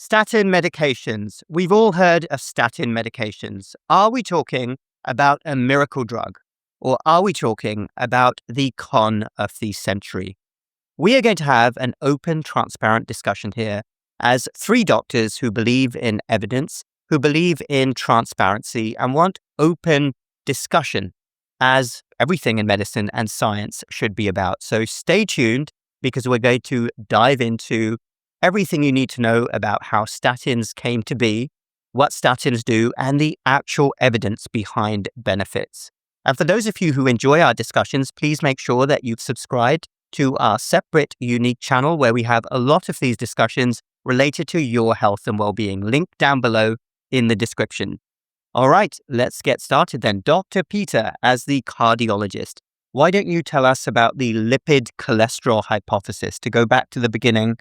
Statin medications. We've all heard of statin medications. Are we talking about a miracle drug? Or are we talking about the con of the century? We are going to have an open, transparent discussion here as three doctors who believe in evidence, who believe in transparency, and want open discussion, as everything in medicine and science should be about. So stay tuned, because we're going to dive into everything you need to know about how statins came to be, what statins do, and the actual evidence behind benefits. And for those of you who enjoy our discussions, please make sure that you've subscribed to our separate, unique channel where we have a lot of these discussions related to your health and well-being. Link down below in the description. All right, let's get started then. Dr. Peter, as the cardiologist, why don't you tell us about the lipid cholesterol hypothesis? To go back to the beginning,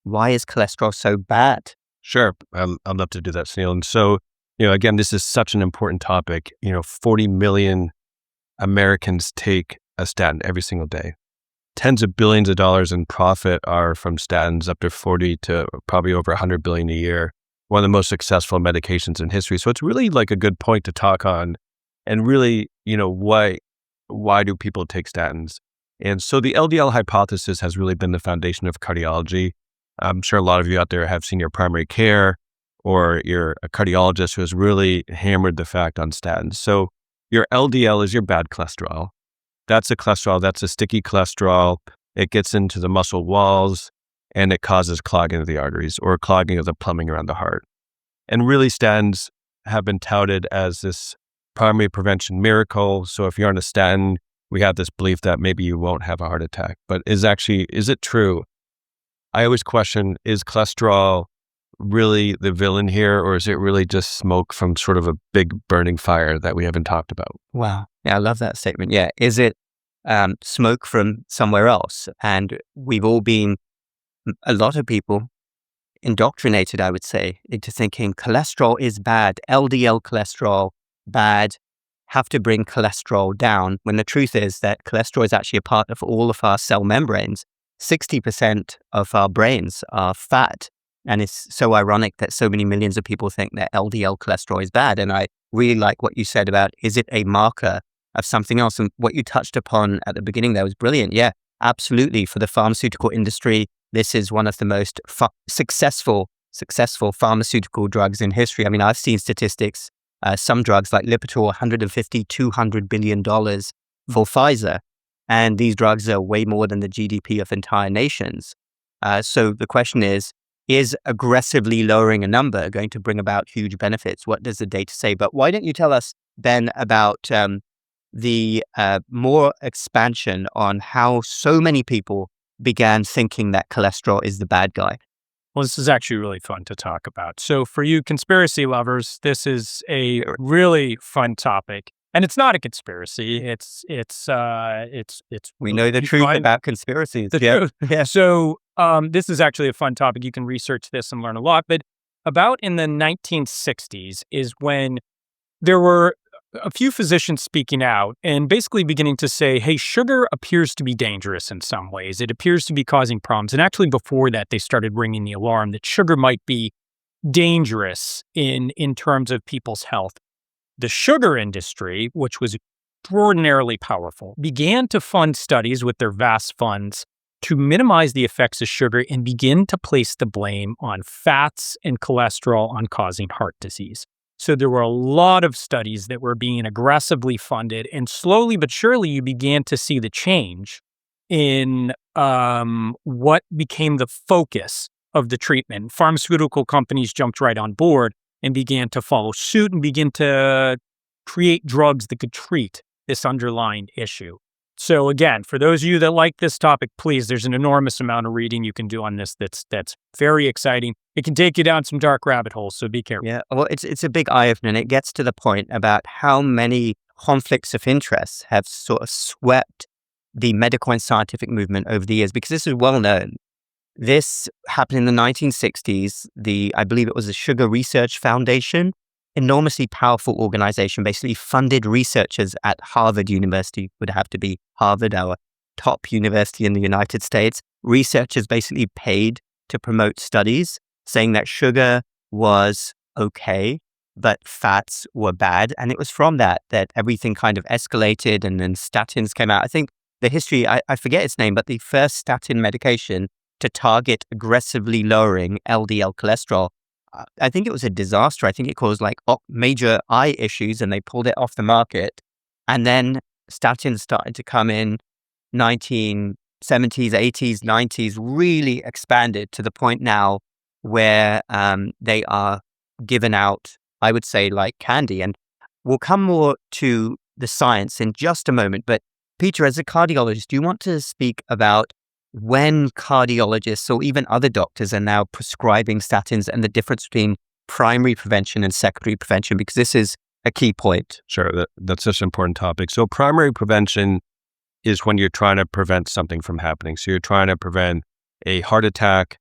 why is cholesterol so bad? Sure. I'd love to do that, Sunil. And so, again, this is such an important topic. 40 million Americans take a statin every single day. Tens of billions of dollars in profit are from statins, up to 40 to probably over 100 billion a year. One of the most successful medications in history. So it's really like a good point to talk on. And really, why do people take statins? And so the LDL hypothesis has really been the foundation of cardiology. I'm sure a lot of you out there have seen your primary care or you're a cardiologist who has really hammered the fact on statins. So your LDL is your bad cholesterol. That's a cholesterol, that's a sticky cholesterol. It gets into the muscle walls and it causes clogging of the arteries or clogging of the plumbing around the heart. And really statins have been touted as this primary prevention miracle. So if you're on a statin, we have this belief that maybe you won't have a heart attack. But is it true? I always question, is cholesterol really the villain here, or is it really just smoke from sort of a big burning fire that we haven't talked about? Wow. Yeah, I love that statement. Yeah. Is it smoke from somewhere else? And we've all been, a lot of people, indoctrinated, I would say, into thinking cholesterol is bad, LDL cholesterol, bad, have to bring cholesterol down, when the truth is that cholesterol is actually a part of all of our cell membranes. 60% of our brains are fat. And it's so ironic that so many millions of people think that LDL cholesterol is bad. And I really like what you said about, is it a marker of something else? And what you touched upon at the beginning there was brilliant. Yeah, absolutely. For the pharmaceutical industry, this is one of the most successful pharmaceutical drugs in history. I mean, I've seen statistics, some drugs like Lipitor, $150, $200 billion for Pfizer. And these drugs are way more than the GDP of entire nations. So the question is aggressively lowering a number going to bring about huge benefits? What does the data say? But why don't you tell us, Ben, about the more expansion on how so many people began thinking that cholesterol is the bad guy? Well, this is actually really fun to talk about. So for you conspiracy lovers, this is a really fun topic. And it's not a conspiracy. It's we know the truth about conspiracies. Truth. Yeah. So this is actually a fun topic. You can research this and learn a lot. But about in the 1960s is when there were a few physicians speaking out and basically beginning to say, hey, sugar appears to be dangerous in some ways. It appears to be causing problems. And actually before that, they started ringing the alarm that sugar might be dangerous in terms of people's health. The sugar industry, which was extraordinarily powerful, began to fund studies with their vast funds to minimize the effects of sugar and begin to place the blame on fats and cholesterol on causing heart disease. So there were a lot of studies that were being aggressively funded, and slowly but surely you began to see the change in what became the focus of the treatment. Pharmaceutical companies jumped right on board and began to follow suit and begin to create drugs that could treat this underlying issue. So again, for those of you that like this topic, please, there's an enormous amount of reading you can do on this that's very exciting. It can take you down some dark rabbit holes, so be careful. Yeah, well, it's a big eye-opener, and it gets to the point about how many conflicts of interest have sort of swept the medical and scientific movement over the years, because this is well known. This happened in the 1960s. I believe it was the Sugar Research Foundation, enormously powerful organization, basically funded researchers at Harvard University, would have to be Harvard, our top university in the United States. Researchers basically paid to promote studies saying that sugar was okay, but fats were bad. And it was from that everything kind of escalated, and then statins came out. I think the history, I forget its name, but the first statin medication to target aggressively lowering LDL cholesterol, I think it was a disaster. I think it caused like major eye issues, and they pulled it off the market. And then statins started to come in 1970s, 80s, 90s, really expanded to the point now where they are given out, I would say, like candy. And we'll come more to the science in just a moment. But Peter, as a cardiologist, do you want to speak about when cardiologists or even other doctors are now prescribing statins and the difference between primary prevention and secondary prevention? Because this is a key point. Sure, that's such an important topic. So primary prevention is when you're trying to prevent something from happening. So you're trying to prevent a heart attack,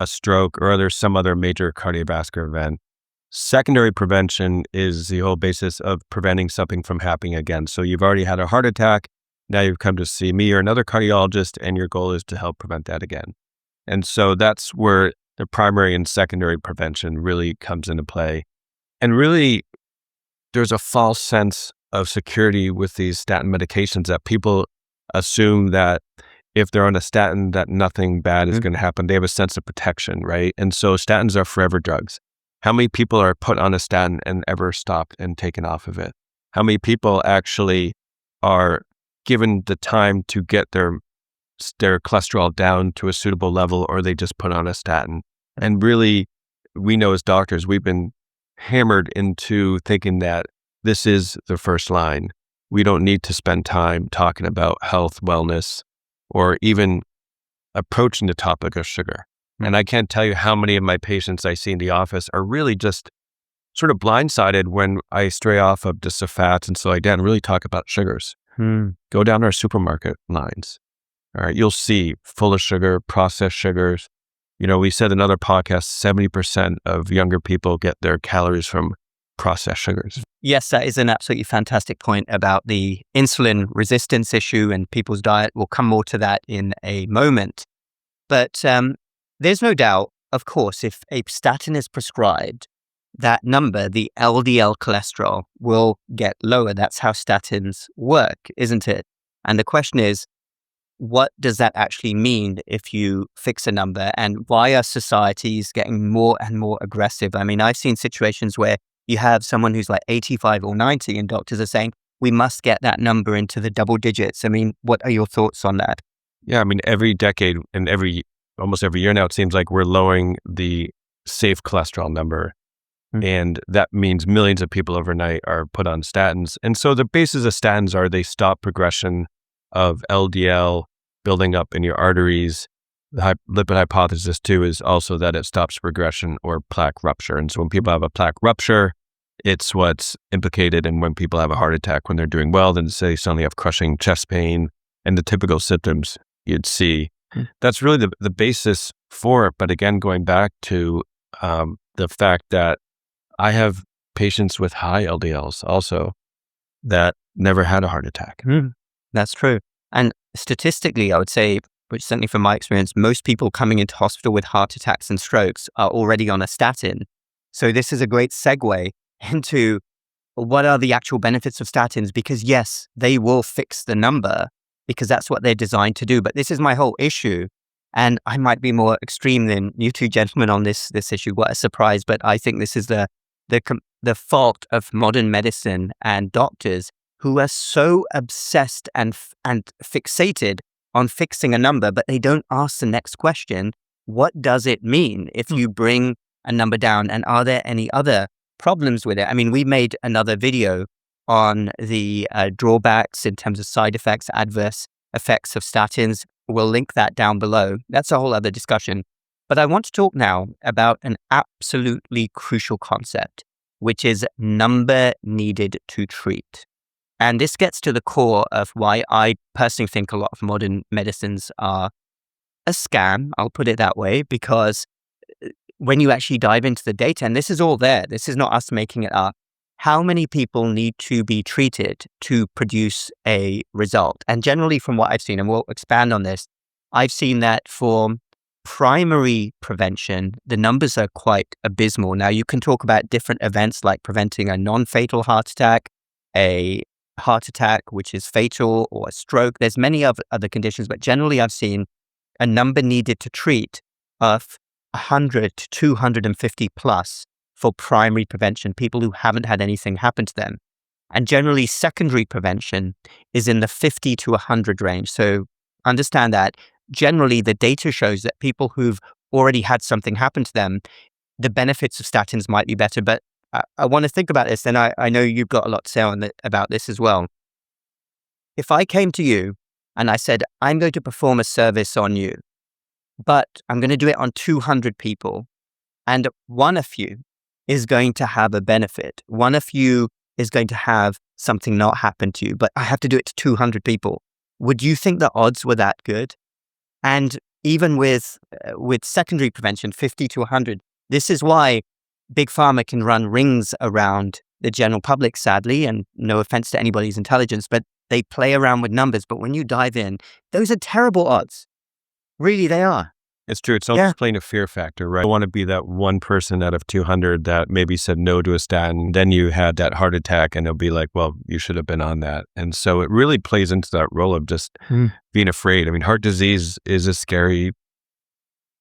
a stroke, or some other major cardiovascular event. Secondary prevention is the whole basis of preventing something from happening again. So you've already had a heart attack. Now you've come to see me or another cardiologist, and your goal is to help prevent that again. And so that's where the primary and secondary prevention really comes into play. And really, there's a false sense of security with these statin medications that people assume that if they're on a statin, that nothing bad is going to happen. They have a sense of protection, right? And so statins are forever drugs. How many people are put on a statin and ever stopped and taken off of it? How many people actually are given the time to get their cholesterol down to a suitable level, or they just put on a statin? And really, we know as doctors, we've been hammered into thinking that this is the first line. We don't need to spend time talking about health, wellness, or even approaching the topic of sugar. And I can't tell you how many of my patients I see in the office are really just sort of blindsided when I stray off of just the fats and so like that and really talk about sugars. Go down our supermarket lines. All right, you'll see full of sugar, processed sugars. We said in another podcast, 70% of younger people get their calories from processed sugars. Yes, that is an absolutely fantastic point about the insulin resistance issue and people's diet. We'll come more to that in a moment. But there's no doubt, of course, if a statin is prescribed, that number, the LDL cholesterol, will get lower. That's how statins work, isn't it? And the question is, what does that actually mean if you fix a number? And why are societies getting more and more aggressive? I mean, I've seen situations where you have someone who's like 85 or 90 and doctors are saying, we must get that number into the double digits. I mean, what are your thoughts on that? Yeah, I mean, every decade and almost every year now, it seems like we're lowering the safe cholesterol number. And that means millions of people overnight are put on statins. And so the basis of statins are they stop progression of LDL building up in your arteries. The lipid hypothesis too is also that it stops progression or plaque rupture. And so when people have a plaque rupture, it's what's implicated. And when people have a heart attack when they're doing well, then say suddenly have crushing chest pain and the typical symptoms you'd see. That's really the basis for it. But again, going back to the fact that I have patients with high LDLs also that never had a heart attack. That's true. And statistically, I would say, which certainly from my experience, most people coming into hospital with heart attacks and strokes are already on a statin. So this is a great segue into what are the actual benefits of statins? Because yes, they will fix the number because that's what they're designed to do. But this is my whole issue. And I might be more extreme than you two gentlemen on this issue. What a surprise. But I think this is the fault of modern medicine and doctors who are so obsessed and fixated on fixing a number, but they don't ask the next question. What does it mean if you bring a number down? And are there any other problems with it? I mean, we made another video on the drawbacks in terms of side effects, adverse effects of statins. We'll link that down below. That's a whole other discussion. But I want to talk now about an absolutely crucial concept, which is number needed to treat. And this gets to the core of why I personally think a lot of modern medicines are a scam. I'll put it that way, because when you actually dive into the data, and this is all there, this is not us making it up, how many people need to be treated to produce a result? And generally from what I've seen, and we'll expand on this, I've seen that for primary prevention, the numbers are quite abysmal. Now, you can talk about different events like preventing a non-fatal heart attack, a heart attack which is fatal, or a stroke. There's many other conditions, but generally I've seen a number needed to treat of 100 to 250 plus for primary prevention, people who haven't had anything happen to them. And generally secondary prevention is in the 50 to 100 range. So understand that generally the data shows that people who've already had something happen to them, the benefits of statins might be better. But I want to think about this, and I know you've got a lot to say about this as well. If I came to you and I said, I'm going to perform a service on you, but I'm going to do it on 200 people, and one of you is going to have a benefit. One of you is going to have something not happen to you, but I have to do it to 200 people. Would you think the odds were that good? And even with secondary prevention, 50 to 100, this is why Big Pharma can run rings around the general public, sadly, and no offense to anybody's intelligence, but they play around with numbers. But when you dive in, those are terrible odds. Really, they are. It's true. It's almost playing a fear factor, right? I want to be that one person out of 200 that maybe said no to a statin. Then you had that heart attack and it'll be like, well, you should have been on that. And so it really plays into that role of just being afraid. I mean, heart disease is a scary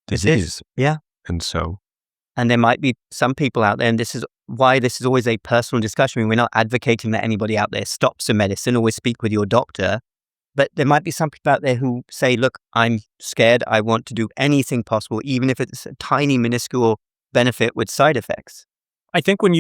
disease. Yeah. And there might be some people out there, and this is why this is always a personal discussion. I mean, we're not advocating that anybody out there stops a medicine. Always speak with your doctor. But there might be some people out there who say, look, I'm scared. I want to do anything possible, even if it's a tiny, minuscule benefit with side effects. I think when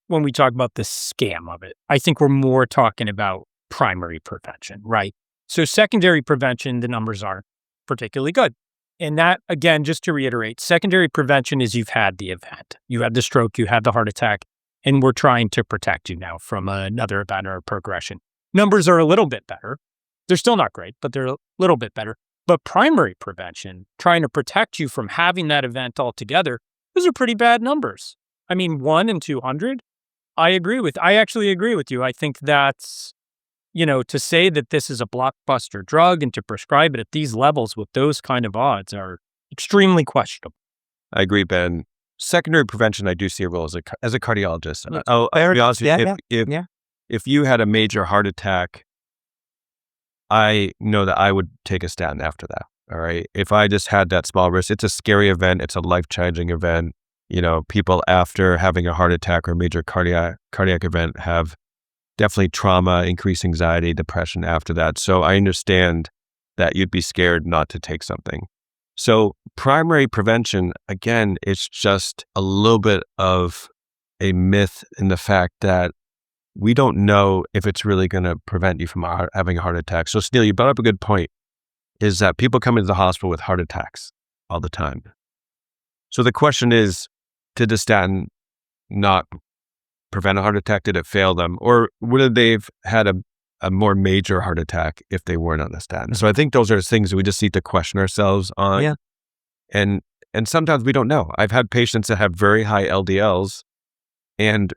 we talk about the scam of it, I think we're more talking about primary prevention, right? So secondary prevention, the numbers aren't particularly good. And that, again, just to reiterate, secondary prevention is you've had the event. You had the stroke, you had the heart attack, and we're trying to protect you now from another event or a progression. Numbers are a little bit better. They're still not great, but they're a little bit better. But primary prevention, trying to protect you from having that event altogether, those are pretty bad numbers. I mean, 1 in 200, I actually agree with you. I think that's, to say that this is a blockbuster drug and to prescribe it at these levels with those kind of odds are extremely questionable. I agree, Ben. Secondary prevention, I do see a role as a cardiologist. I'll be honest with you, if you had a major heart attack, I know that I would take a statin after that. All right. If I just had that small risk, it's a scary event. It's a life-changing event. People after having a heart attack or a major cardiac event have definitely trauma, increased anxiety, depression after that. So I understand that you'd be scared not to take something. So primary prevention, again, it's just a little bit of a myth in the fact that we don't know if it's really going to prevent you from having a heart attack. So Sunil, you brought up a good point, is that people come into the hospital with heart attacks all the time. So the question is, did the statin not prevent a heart attack? Did it fail them? Or would they have had a more major heart attack if they weren't on the statin? So I think those are things we just need to question ourselves on. Yeah. And sometimes we don't know. I've had patients that have very high LDLs and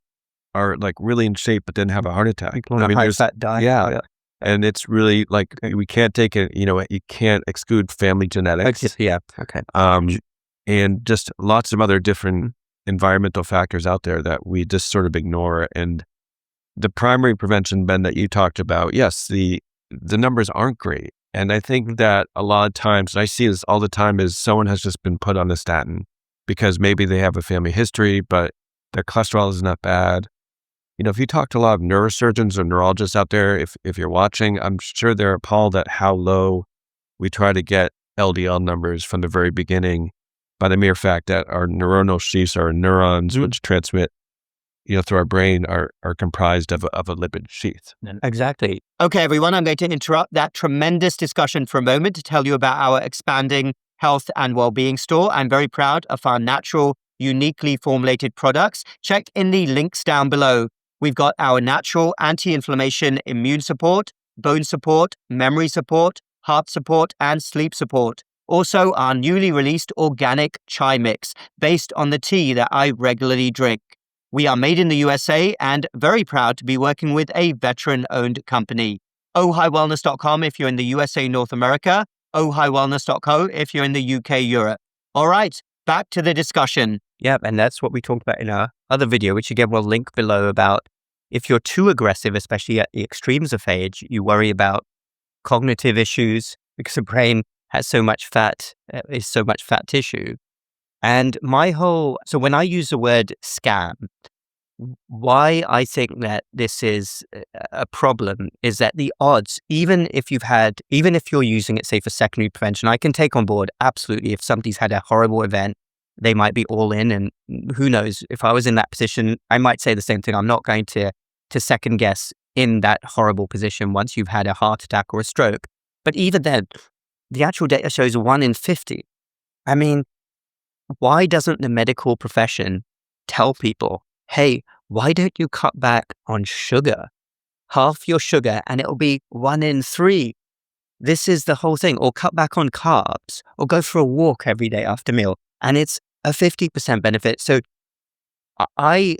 are like really in shape, but then have a heart attack. High fat diet. Yeah. And it's really like, we can't take it, you can't exclude family genetics. Yeah. Okay. And just lots of other different environmental factors out there that we just sort of ignore. And the primary prevention, Ben, that you talked about, yes, the numbers aren't great. And I think that a lot of times, and I see this all the time, is someone has just been put on the statin because maybe they have a family history, but their cholesterol is not bad. If you talk to a lot of neurosurgeons or neurologists out there, if you're watching, I'm sure they're appalled at how low we try to get LDL numbers from the very beginning by the mere fact that our neuronal sheaths, our neurons, which transmit, through our brain, are comprised of a lipid sheath. Exactly. Okay, everyone, I'm going to interrupt that tremendous discussion for a moment to tell you about our expanding health and well-being store. I'm very proud of our natural, uniquely formulated products. Check in the links down below. We've got our natural anti-inflammation immune support, bone support, memory support, heart support, and sleep support. Also, our newly released organic chai mix based on the tea that I regularly drink. We are made in the USA and very proud to be working with a veteran-owned company. Ohighwellness.com if you're in the USA, North America, ohighwellness.co if you're in the UK, Europe. All right, back to the discussion. Yeah, and that's what we talked about in our other video, which again, we'll link below, about if you're too aggressive, especially at the extremes of age, you worry about cognitive issues because the brain has so much fat, is so much fat tissue. And so when I use the word scam, why I think that this is a problem is that the odds, even if you're using it, say, for secondary prevention, I can take on board absolutely if somebody's had a horrible event, they might be all in, and who knows, if I was in that position, I might say the same thing. I'm not going to second guess in that horrible position once you've had a heart attack or a stroke. But even then, the actual data shows 1 in 50. I mean, why doesn't the medical profession tell people, hey, why don't you cut back on sugar? Half your sugar and it'll be 1 in 3. This is the whole thing. Or cut back on carbs, or go for a walk every day after meal, and it's a 50% benefit. So I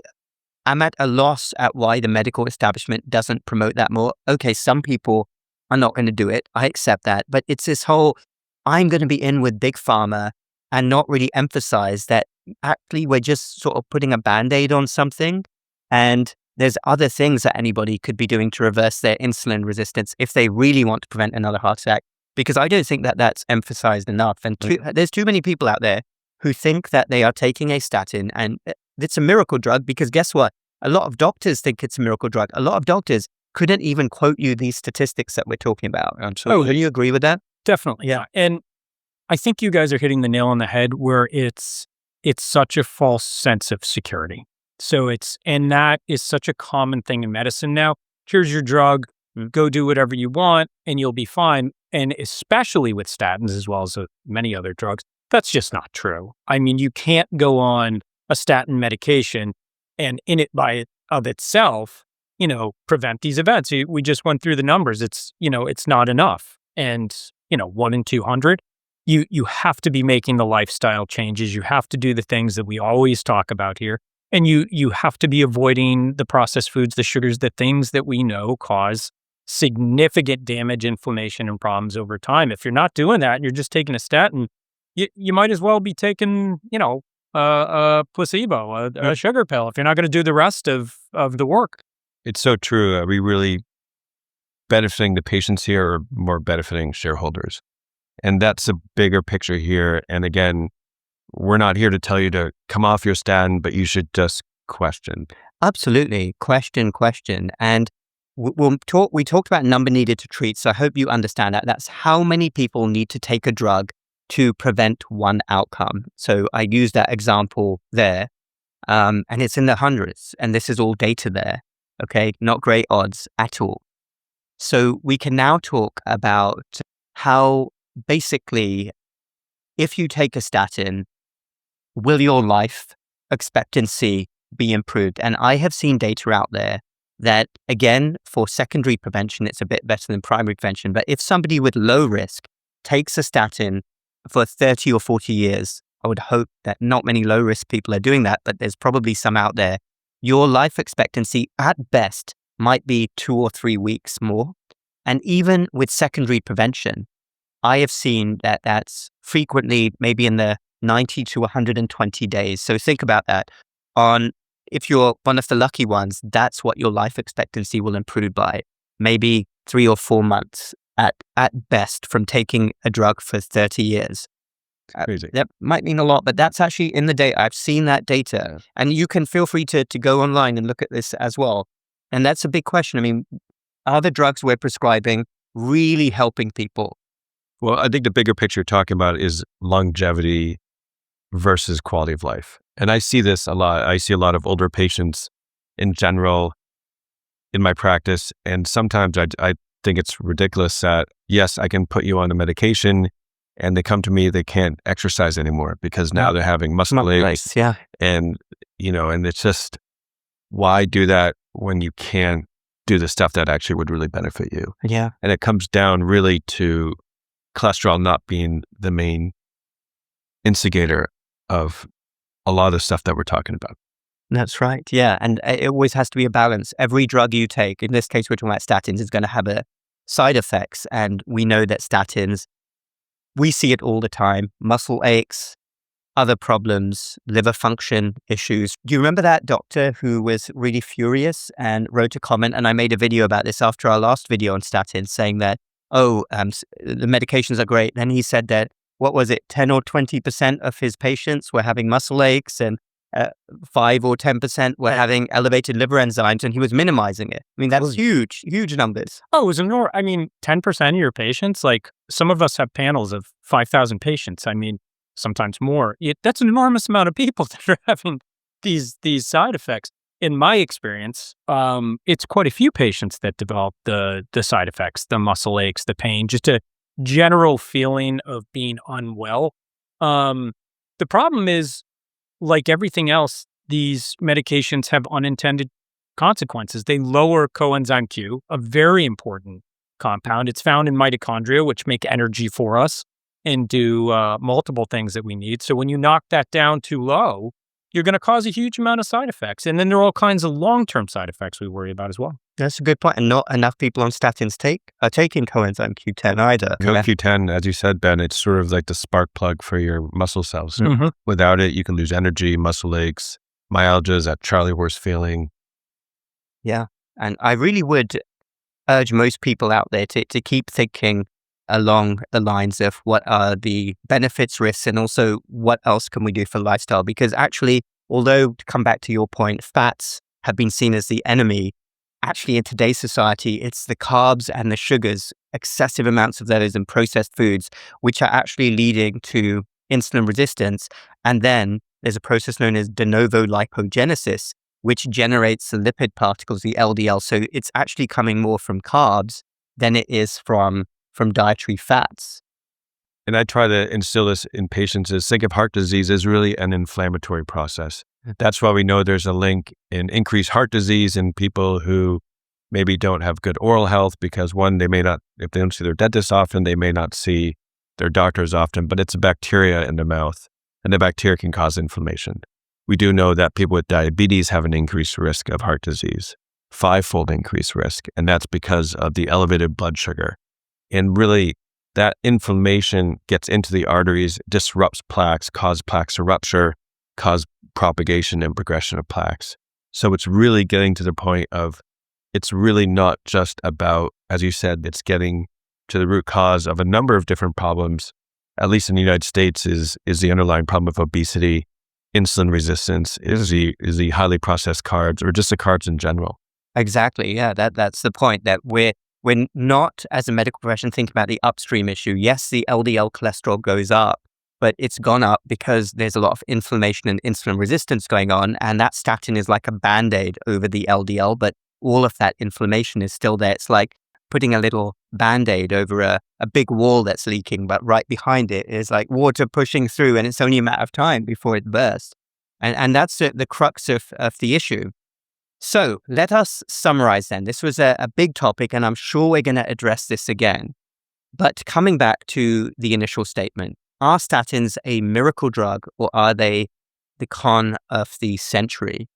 am at a loss at why the medical establishment doesn't promote that more. Okay, some people are not going to do it. I accept that. But it's this whole, I'm going to be in with Big Pharma and not really emphasize that actually we're just sort of putting a Band-Aid on something. And there's other things that anybody could be doing to reverse their insulin resistance if they really want to prevent another heart attack. Because I don't think that that's emphasized enough. And there's too many people out there who think that they are taking a statin and it's a miracle drug, because guess what? A lot of doctors think it's a miracle drug. A lot of doctors couldn't even quote you these statistics that we're talking about. So do you agree with that? Definitely. Yeah. And I think you guys are hitting the nail on the head where it's such a false sense of security. And that is such a common thing in medicine now. Here's your drug, go do whatever you want and you'll be fine. And especially with statins, as well as many other drugs, that's just not true. I mean, you can't go on a statin medication and in it by of itself, prevent these events. We just went through the numbers. It's not enough. And, 1 in 200, you have to be making the lifestyle changes. You have to do the things that we always talk about here. And you have to be avoiding the processed foods, the sugars, the things that we know cause significant damage, inflammation, and problems over time. If you're not doing that and you're just taking a statin, you might as well be taking, a placebo, a sugar pill, if you're not going to do the rest of the work. It's so true. Are we really benefiting the patients here or more benefiting shareholders? And that's a bigger picture here. And again, we're not here to tell you to come off your statin, but you should just question. Absolutely. Question. And we talked about number needed to treat. So I hope you understand that. That's how many people need to take a drug to prevent one outcome. So I use that example there. And it's in the hundreds. And this is all data there. Okay. Not great odds at all. So we can now talk about how basically, if you take a statin, will your life expectancy be improved? And I have seen data out there that, again, for secondary prevention, it's a bit better than primary prevention. But if somebody with low risk takes a statin for 30 or 40 years, I would hope that not many low risk people are doing that, but there's probably some out there. Your life expectancy at best might be 2 or 3 weeks more. And even with secondary prevention, I have seen that that's frequently maybe in the 90 to 120 days. So think about that. If you're one of the lucky ones, that's what your life expectancy will improve by. Maybe 3 or 4 months at best from taking a drug for 30 years. Crazy. That might mean a lot, but that's actually in the data. I've seen that data. And you can feel free to go online and look at this as well. And that's a big question. I mean, are the drugs we're prescribing really helping people? Well, I think the bigger picture you're talking about is longevity versus quality of life. And I see this a lot. I see a lot of older patients in general in my practice. And sometimes I think it's ridiculous that, yes, I can put you on a medication and they come to me, they can't exercise anymore because now they're having muscle aches. Yeah. And, and it's just, why do that when you can't do the stuff that actually would really benefit you? Yeah. And it comes down really to cholesterol not being the main instigator of a lot of the stuff that we're talking about. That's right. Yeah. And it always has to be a balance. Every drug you take, in this case, we're talking about statins, is going to have side effects. And we know that statins, we see it all the time. Muscle aches, other problems, liver function issues. Do you remember that doctor who was really furious and wrote a comment? And I made a video about this after our last video on statins, saying that, the medications are great. And he said that, what was it, 10 or 20% of his patients were having muscle aches, and 5 or 10% were having elevated liver enzymes, and he was minimizing it. I mean, that's huge numbers. Oh, it was enormous. I mean, 10% of your patients, like some of us have panels of 5,000 patients. I mean, sometimes more. That's an enormous amount of people that are having these side effects. In my experience, it's quite a few patients that develop the side effects, the muscle aches, the pain, just a general feeling of being unwell. The problem is, like everything else, these medications have unintended consequences. They lower coenzyme Q, a very important compound. It's found in mitochondria, which make energy for us and do multiple things that we need. So when you knock that down too low, you're going to cause a huge amount of side effects. And then there are all kinds of long-term side effects we worry about as well. That's a good point. And not enough people on statins are taking coenzyme Q10 either. CoQ10, as you said, Ben, it's sort of like the spark plug for your muscle cells. Mm-hmm. Without it, you can lose energy, muscle aches, myalgias, that Charlie horse feeling. Yeah. And I really would urge most people out there to keep thinking along the lines of what are the benefits, risks, and also what else can we do for lifestyle? Because actually, although, to come back to your point, fats have been seen as the enemy, actually in today's society, it's the carbs and the sugars, excessive amounts of those in processed foods, which are actually leading to insulin resistance. And then there's a process known as de novo lipogenesis, which generates the lipid particles, the LDL. So it's actually coming more from carbs than it is from dietary fats. And I try to instill this in patients is think of heart disease as really an inflammatory process. That's why we know there's a link in increased heart disease in people who maybe don't have good oral health because one, they may not, if they don't see their dentist often, they may not see their doctors often, but it's a bacteria in the mouth, and the bacteria can cause inflammation. We do know that people with diabetes have an increased risk of heart disease, 5-fold increased risk, and that's because of the elevated blood sugar. And really, that inflammation gets into the arteries, disrupts plaques, cause plaques to rupture, cause propagation and progression of plaques. So it's really getting to the point of, it's really not just about, as you said, it's getting to the root cause of a number of different problems, at least in the United States, is the underlying problem of obesity, insulin resistance, is the highly processed carbs, or just the carbs in general. Exactly. Yeah, that's the point, that we're not, as a medical profession, thinking about the upstream issue. Yes, the LDL cholesterol goes up, but it's gone up because there's a lot of inflammation and insulin resistance going on. And that statin is like a Band-Aid over the LDL, but all of that inflammation is still there. It's like putting a little Band-Aid over a big wall that's leaking, but right behind it is like water pushing through, and it's only a matter of time before it bursts. And that's the crux of the issue. So let us summarize then. This was a big topic, and I'm sure we're going to address this again. But coming back to the initial statement, are statins a miracle drug, or are they the con of the century?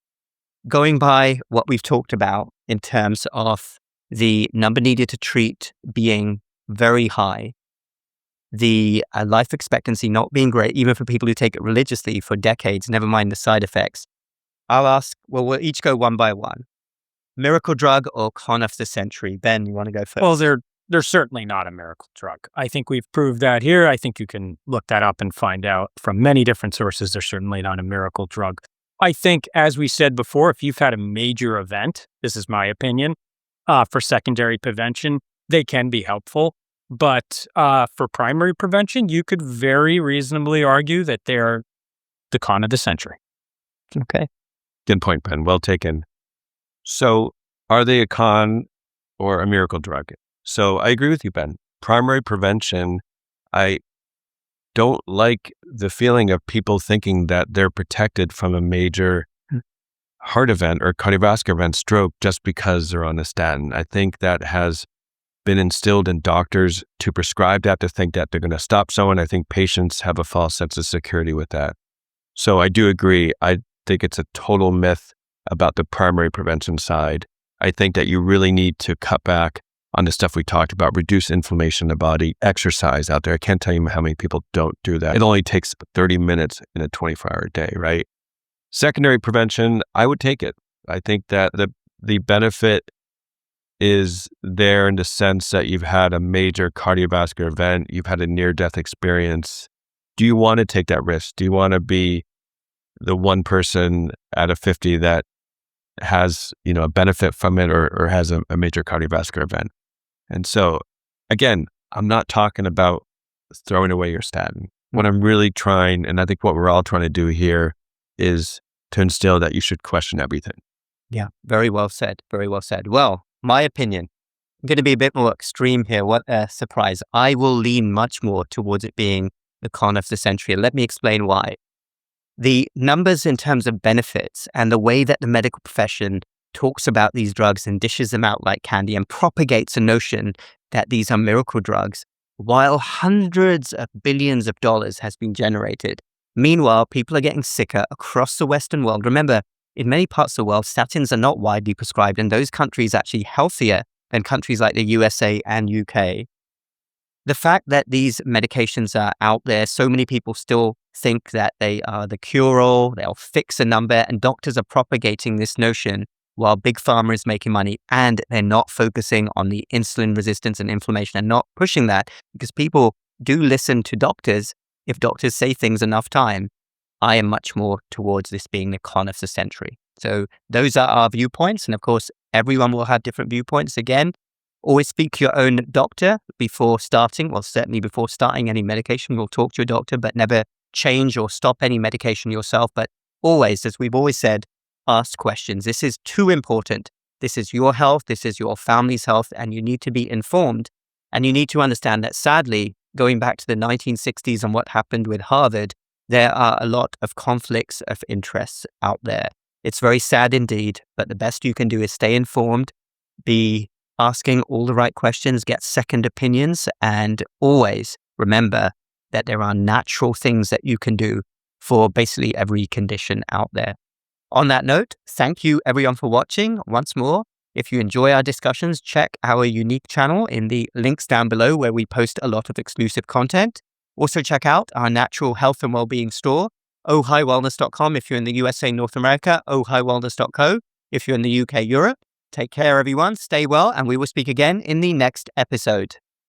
Going by what we've talked about in terms of the number needed to treat being very high, the life expectancy not being great, even for people who take it religiously for decades, never mind the side effects, I'll ask, we'll each go one by one. Miracle drug or con of the century? Ben, you want to go first? Well, they're certainly not a miracle drug. I think we've proved that here. I think you can look that up and find out from many different sources. They're certainly not a miracle drug. I think, as we said before, if you've had a major event, this is my opinion, for secondary prevention, they can be helpful. But for primary prevention, you could very reasonably argue that they're the con of the century. Okay. Good point, Ben. Well taken. So are they a con or a miracle drug? So I agree with you, Ben. Primary prevention, I don't like the feeling of people thinking that they're protected from a major heart event or cardiovascular event, stroke, just because they're on a statin. I think that has been instilled in doctors to prescribe that, to think that they're going to stop someone. I think patients have a false sense of security with that. So I do agree. I think it's a total myth about the primary prevention side. I think that you really need to cut back on the stuff we talked about, reduce inflammation in the body, exercise out there. I can't tell you how many people don't do that. It only takes 30 minutes in a 24-hour day, right? Secondary prevention, I would take it. I think that the benefit is there in the sense that you've had a major cardiovascular event, you've had a near-death experience. Do you want to take that risk? Do you want to be the one person out of 50 that has, a benefit from it or has a major cardiovascular event? And so, again, I'm not talking about throwing away your statin. What I'm really trying, and I think what we're all trying to do here, is to instill that you should question everything. Yeah, very well said. Very well said. Well, my opinion, I'm going to be a bit more extreme here. What a surprise. I will lean much more towards it being the con of the century. Let me explain why. The numbers in terms of benefits and the way that the medical profession talks about these drugs and dishes them out like candy and propagates a notion that these are miracle drugs, while hundreds of billions of dollars has been generated. Meanwhile, people are getting sicker across the Western world. Remember, in many parts of the world, statins are not widely prescribed, and those countries are actually healthier than countries like the USA and UK. The fact that these medications are out there, so many people still think that they are the cure-all, they'll fix a number, and doctors are propagating this notion while Big Pharma is making money, and they're not focusing on the insulin resistance and inflammation and not pushing that, because people do listen to doctors if doctors say things enough time. I am much more towards this being the con of the century. So those are our viewpoints. And of course, everyone will have different viewpoints. Again, always speak to your own doctor before starting. Well, certainly before starting any medication, you'll talk to your doctor, but never change or stop any medication yourself. But always, as we've always said, ask questions. This is too important. This is your health. This is your family's health. And you need to be informed. And you need to understand that, sadly, going back to the 1960s and what happened with Harvard, there are a lot of conflicts of interests out there. It's very sad indeed, but the best you can do is stay informed, be asking all the right questions, get second opinions, and always remember that there are natural things that you can do for basically every condition out there. On that note, thank you everyone for watching. Once more, if you enjoy our discussions, check our unique channel in the links down below where we post a lot of exclusive content. Also check out our natural health and wellbeing store, ohiwellness.com if you're in the USA, North America, ohiwellness.co if you're in the UK, Europe. Take care, everyone. Stay well, and we will speak again in the next episode.